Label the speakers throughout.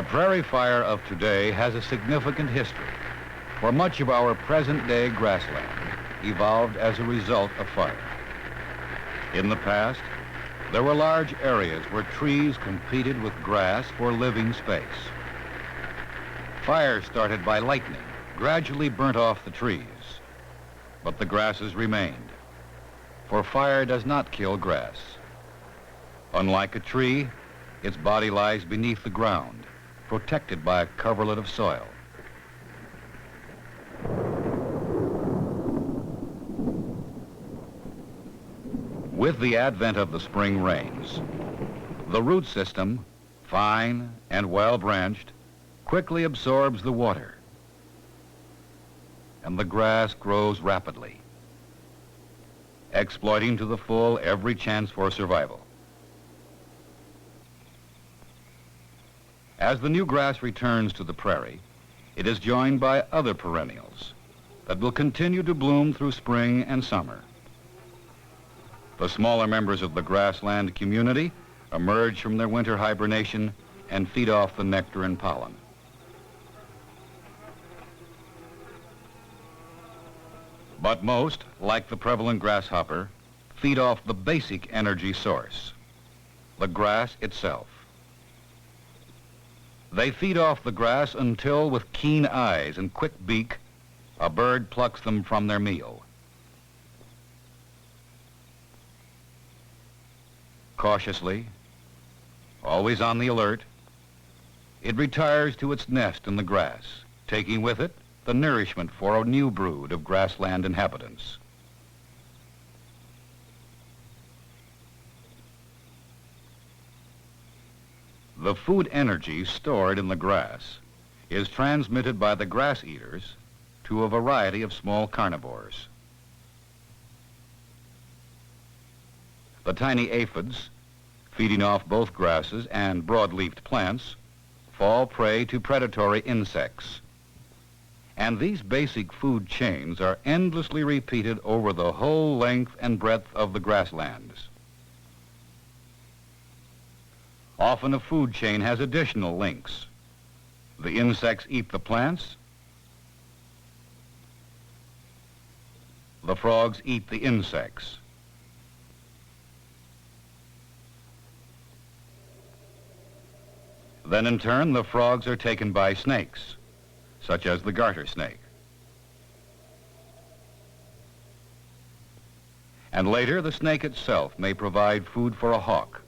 Speaker 1: prairie fire of today has a significant history, for much of our present-day grassland evolved as a result of fire. In the past, there were large areas where trees competed with grass for living space. Fire started by lightning gradually burnt off the trees, but the grasses remained, for fire does not kill grass. Unlike a tree, its body lies beneath the ground, protected by a coverlet of soil. With the advent of the spring rains, the root system, fine and well-branched, quickly absorbs the water, and the grass grows rapidly, exploiting to the full every chance for survival. As the new grass returns to the prairie, it is joined by other perennials that will continue to bloom through spring and summer. The smaller members of the grassland community emerge from their winter hibernation and feed off the nectar and pollen. But most, like the prevalent grasshopper, feed off the basic energy source, the grass itself. They feed off the grass until, with keen eyes and quick beak, a bird plucks them from their meal. Cautiously, always on the alert, it retires to its nest in the grass, taking with it the nourishment for a new brood of grassland inhabitants. The food energy stored in the grass is transmitted by the grass eaters to a variety of small carnivores. The tiny aphids, feeding off both grasses and broad-leafed plants, fall prey to predatory insects. And these basic food chains are endlessly repeated over the whole length and breadth of the grasslands. Often a food chain has additional links. The insects eat the plants. The frogs eat the insects. Then in turn, the frogs are taken by snakes, such as the garter snake. And later, the snake itself may provide food for a hawk,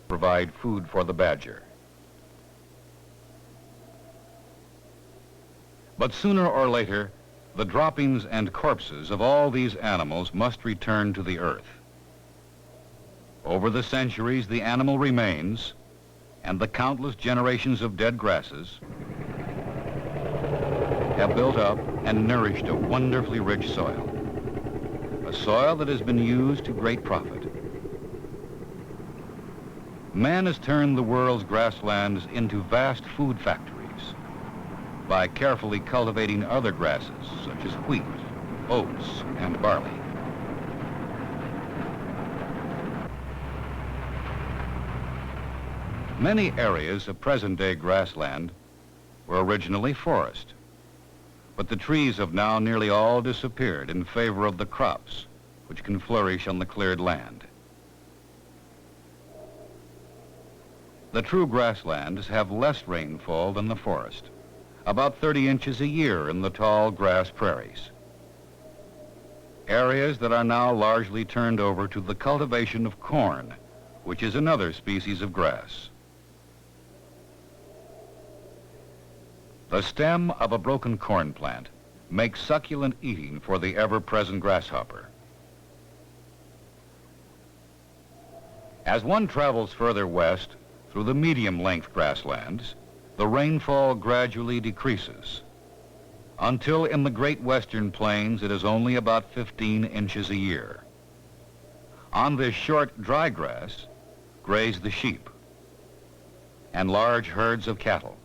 Speaker 1: provide food for the badger. But sooner or later, the droppings and corpses of all these animals must return to the earth. Over the centuries, the animal remains, and the countless generations of dead grasses have built up and nourished a wonderfully rich soil, a soil that has been used to great profit. Man has turned the world's grasslands into vast food factories by carefully cultivating other grasses such as wheat, oats, and barley. Many areas of present-day grassland were originally forest, but the trees have now nearly all disappeared in favor of the crops which can flourish on the cleared land. The true grasslands have less rainfall than the forest, about 30 inches a year in the tall grass prairies. Areas that are now largely turned over to the cultivation of corn, which is another species of grass. The stem of a broken corn plant makes succulent eating for the ever-present grasshopper. As one travels further west through the medium-length grasslands, the rainfall gradually decreases, until in the great western plains it is only about 15 inches a year. On this short, dry grass graze the sheep and large herds of cattle.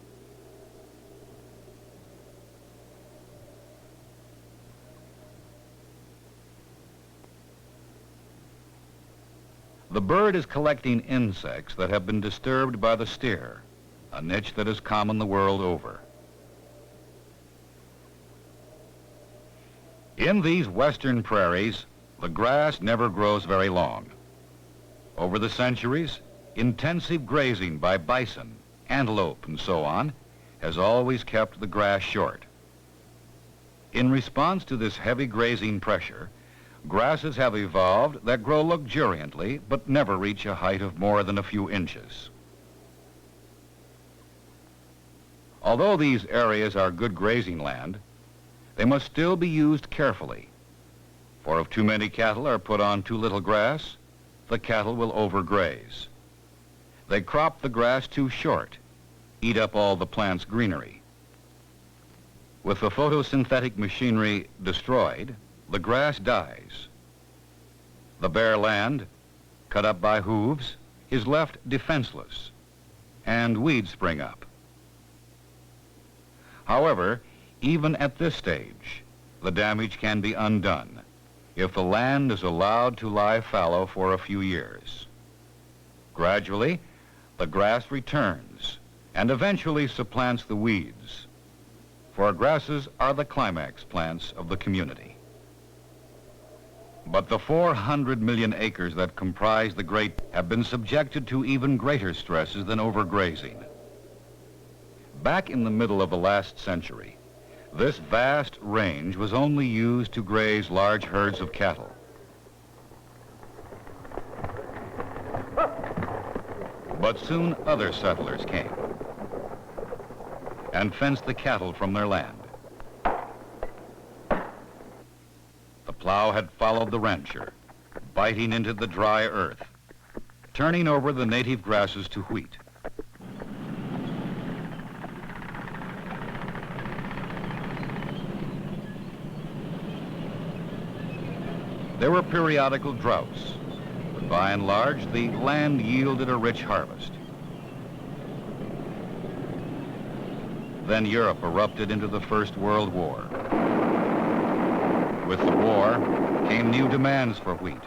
Speaker 1: The bird is collecting insects that have been disturbed by the steer, a niche that is common the world over. In these western prairies, the grass never grows very long. Over the centuries, intensive grazing by bison, antelope, and so on has always kept the grass short. In response to this heavy grazing pressure, grasses have evolved that grow luxuriantly but never reach a height of more than a few inches. Although these areas are good grazing land, they must still be used carefully, for if too many cattle are put on too little grass, the cattle will overgraze. They crop the grass too short, eat up all the plant's greenery. With the photosynthetic machinery destroyed, the grass dies. The bare land, cut up by hooves, is left defenseless, and weeds spring up. However, even at this stage, the damage can be undone if the land is allowed to lie fallow for a few years. Gradually, the grass returns and eventually supplants the weeds, for grasses are the climax plants of the community. But the 400 million acres that comprise the great have been subjected to even greater stresses than overgrazing. Back in the middle of the last century, this vast range was only used to graze large herds of cattle. But soon other settlers came and fenced the cattle from their land. The plow had followed the rancher, biting into the dry earth, turning over the native grasses to wheat. There were periodical droughts, but by and large, the land yielded a rich harvest. Then Europe erupted into the First World War. With the war came new demands for wheat.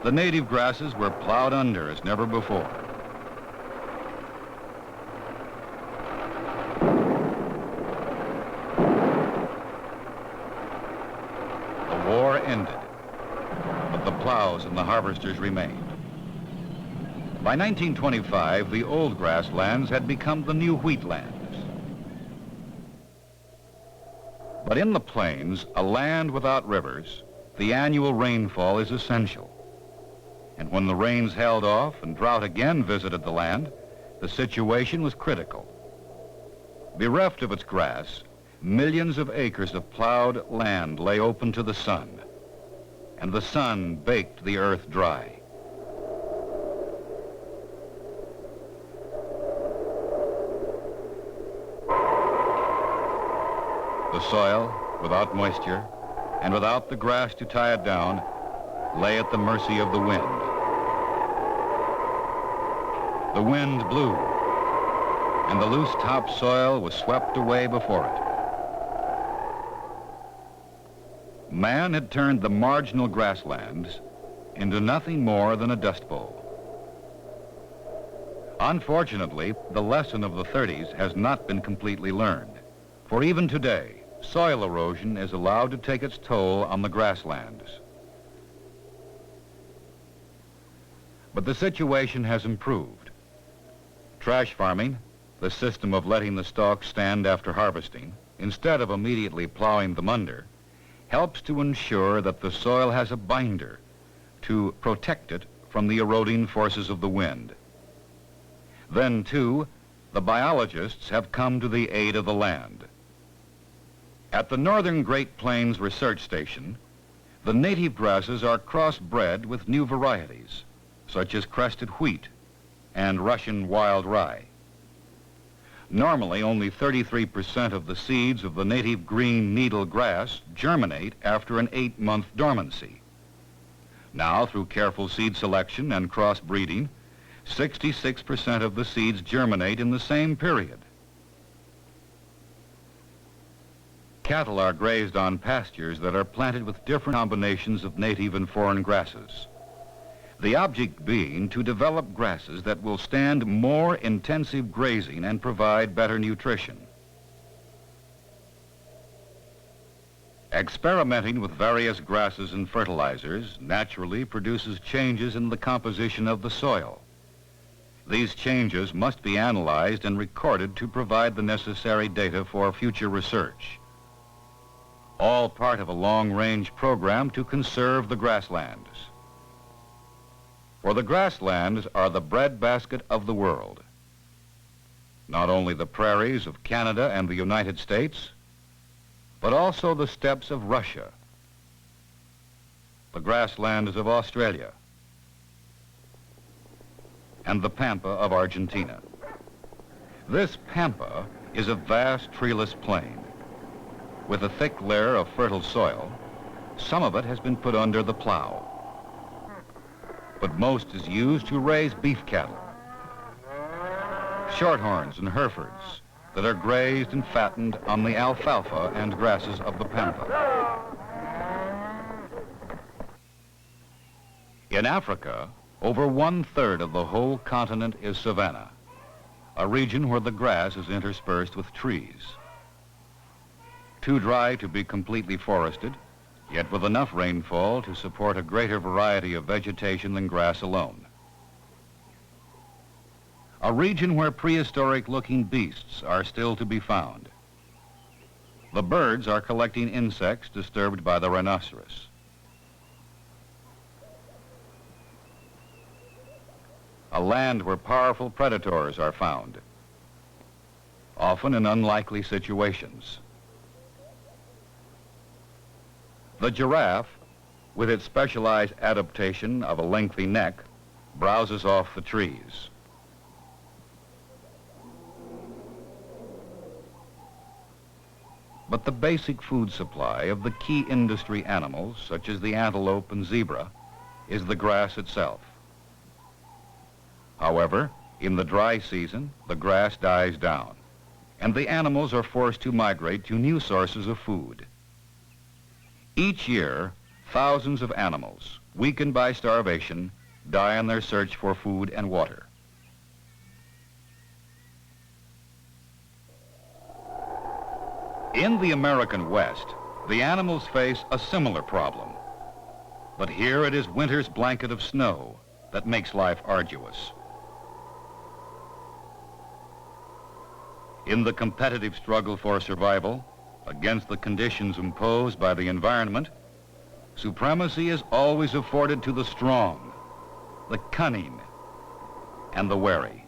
Speaker 1: The native grasses were plowed under as never before. The war ended, but the plows and the harvesters remained. By 1925, the old grasslands had become the new wheatlands. But in the plains, a land without rivers, the annual rainfall is essential. And when the rains held off and drought again visited the land, the situation was critical. Bereft of its grass, millions of acres of plowed land lay open to the sun, and the sun baked the earth dry. The soil, without moisture, and without the grass to tie it down, lay at the mercy of the wind. The wind blew, and the loose topsoil was swept away before it. Man had turned the marginal grasslands into nothing more than a dust bowl. Unfortunately, the lesson of the 30s has not been completely learned, for even today, soil erosion is allowed to take its toll on the grasslands. But the situation has improved. Trash farming, the system of letting the stalks stand after harvesting, instead of immediately plowing them under, helps to ensure that the soil has a binder to protect it from the eroding forces of the wind. Then, too, the biologists have come to the aid of the land. At the Northern Great Plains Research Station, the native grasses are crossbred with new varieties, such as crested wheat and Russian wild rye. Normally, only 33% of the seeds of the native green needle grass germinate after an 8-month dormancy. Now, through careful seed selection and crossbreeding, 66% of the seeds germinate in the same period. Cattle are grazed on pastures that are planted with different combinations of native and foreign grasses. The object being to develop grasses that will stand more intensive grazing and provide better nutrition. Experimenting with various grasses and fertilizers naturally produces changes in the composition of the soil. These changes must be analyzed and recorded to provide the necessary data for future research. All part of a long-range program to conserve the grasslands. For the grasslands are the breadbasket of the world. Not only the prairies of Canada and the United States, but also the steppes of Russia, the grasslands of Australia, and the pampa of Argentina. This pampa is a vast treeless plain. With a thick layer of fertile soil, some of it has been put under the plow, but most is used to raise beef cattle, shorthorns and Herefords that are grazed and fattened on the alfalfa and grasses of the pampa. In Africa, over 1/3 of the whole continent is savanna, a region where the grass is interspersed with trees. Too dry to be completely forested, yet with enough rainfall to support a greater variety of vegetation than grass alone. A region where prehistoric-looking beasts are still to be found. The birds are collecting insects disturbed by the rhinoceros. A land where powerful predators are found, often in unlikely situations. The giraffe, with its specialized adaptation of a lengthy neck, browses off the trees. But the basic food supply of the key industry animals, such as the antelope and zebra, is the grass itself. However, in the dry season, the grass dies down, and the animals are forced to migrate to new sources of food. Each year, thousands of animals, weakened by starvation, die in their search for food and water. In the American West, the animals face a similar problem. But here it is winter's blanket of snow that makes life arduous. In the competitive struggle for survival, against the conditions imposed by the environment, supremacy is always afforded to the strong, the cunning, and the wary.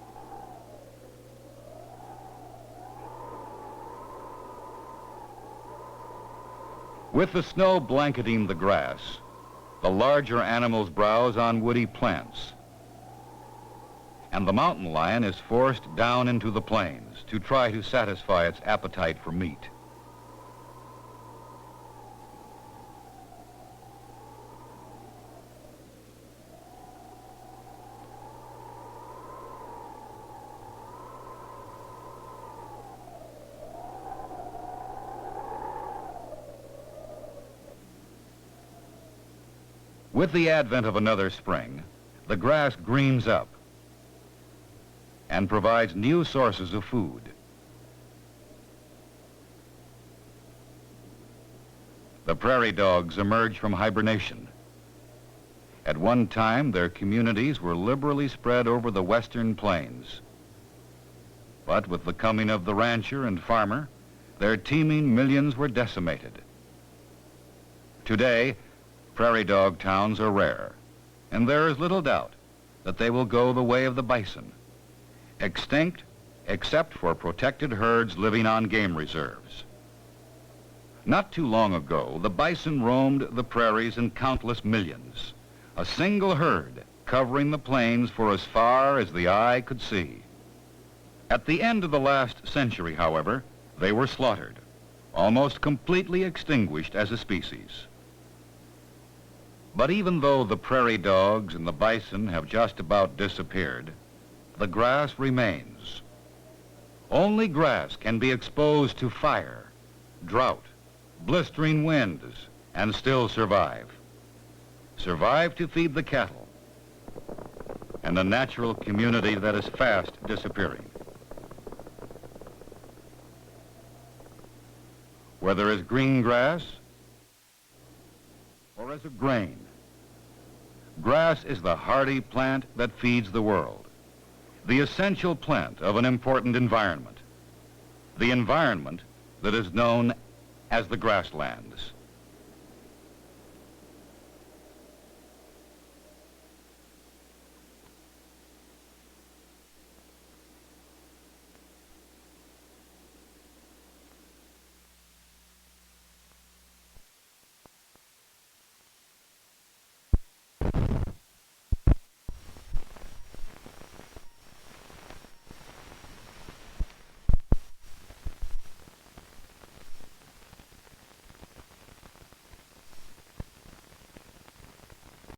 Speaker 1: With the snow blanketing the grass, the larger animals browse on woody plants, and the mountain lion is forced down into the plains to try to satisfy its appetite for meat. With the advent of another spring, the grass greens up and provides new sources of food. The prairie dogs emerge from hibernation. At one time, their communities were liberally spread over the western plains. But with the coming of the rancher and farmer, their teeming millions were decimated. Today, prairie dog towns are rare, and there is little doubt that they will go the way of the bison, extinct except for protected herds living on game reserves. Not too long ago, the bison roamed the prairies in countless millions, a single herd covering the plains for as far as the eye could see. At the end of the last century, however, they were slaughtered, almost completely extinguished as a species. But even though the prairie dogs and the bison have just about disappeared, the grass remains. Only grass can be exposed to fire, drought, blistering winds, and still survive. Survive to feed the cattle and a natural community that is fast disappearing. Whether as green grass or as a grain, grass is the hardy plant that feeds the world, the essential plant of an important environment, the environment that is known as the grasslands.